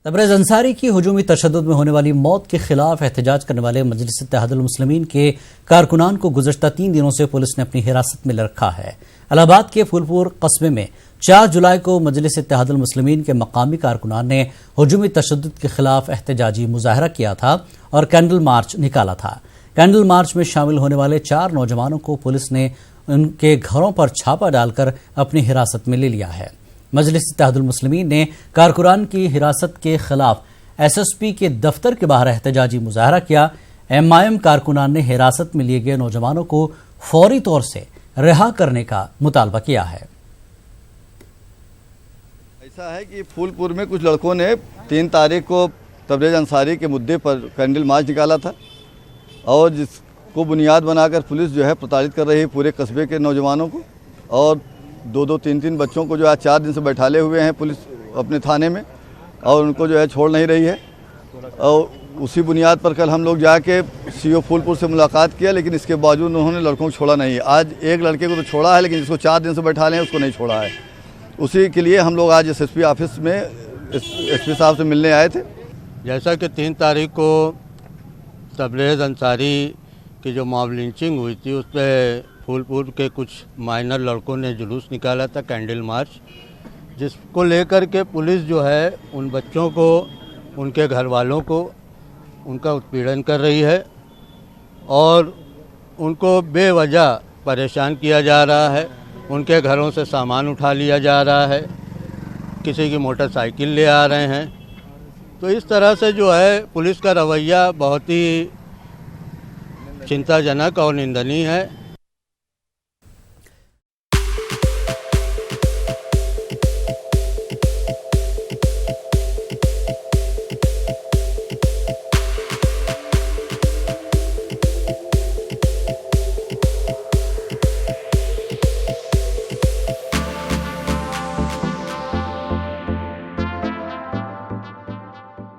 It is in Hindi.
तबरेज़ अंसारी की हुजूमी तशद्दुद में होने वाली मौत के खिलाफ एहतजाज करने वाले मजलिस इत्तेहादुल मुस्लिमीन के कारकुनान को गुज़श्ता 3 दिनों से पुलिस ने अपनी हिरासत में रखा है। इलाहाबाद के फूलपुर कस्बे में 4 जुलाई को मजलिस इत्तेहादुल मुस्लिमीन के मकामी कारकुनान ने हुजूमी तशद्दुद के खिलाफ एहतजाजी मुजाहरा किया था और कैंडल मार्च निकाला था। कैंडल मार्च में शामिल होने वाले 4 नौजवानों को पुलिस ने उनके घरों पर छापा डालकर अपनी हिरासत में ले लिया है। मजलिस इत्तेहादुल मुस्लिमीन ने कारकुनान की हिरासत के खिलाफ SSP के दफ्तर के बाहर एहतजाजी मुजाहरा किया। MIM कारकुनान ने हिरासत में लिए गए नौजवानों को फौरी तौर से रिहा करने का मुतालबा किया है। ऐसा है कि फूलपुर में कुछ लड़कों ने 3 तारीख को तबरेज़ अंसारी के मुद्दे पर कैंडल मार्च निकाला था और जिसको बुनियाद बनाकर पुलिस जो है प्रताड़ित कर रही है पूरे कस्बे के नौजवानों को और 2-2, 3-3 बच्चों को जो आज 4 दिन से बैठाले हुए हैं पुलिस अपने थाने में और उनको जो है छोड़ नहीं रही है। और उसी बुनियाद पर कल हम लोग जाके CO फूलपुर से मुलाकात किया, लेकिन इसके बावजूद उन्होंने लड़कों को छोड़ा नहीं है। आज एक लड़के को तो छोड़ा है, लेकिन जिसको 4 दिन से बैठा ले उसको नहीं छोड़ा है। उसी के लिए हम लोग आज SSP ऑफिस में SP साहब से मिलने आए थे। जैसा कि 3 तारीख को तबरेज़ अंसारी की जो मॉब लिंचिंग हुई थी उस पर फूलपुर के कुछ माइनर लड़कों ने जुलूस निकाला था, कैंडल मार्च, जिसको लेकर के पुलिस जो है उन बच्चों को, उनके घर वालों को उनका उत्पीड़न कर रही है और उनको बेवजह परेशान किया जा रहा है। उनके घरों से सामान उठा लिया जा रहा है, किसी की मोटरसाइकिल ले आ रहे हैं। तो इस तरह से जो है पुलिस का रवैया बहुत ही चिंताजनक और निंदनीय है।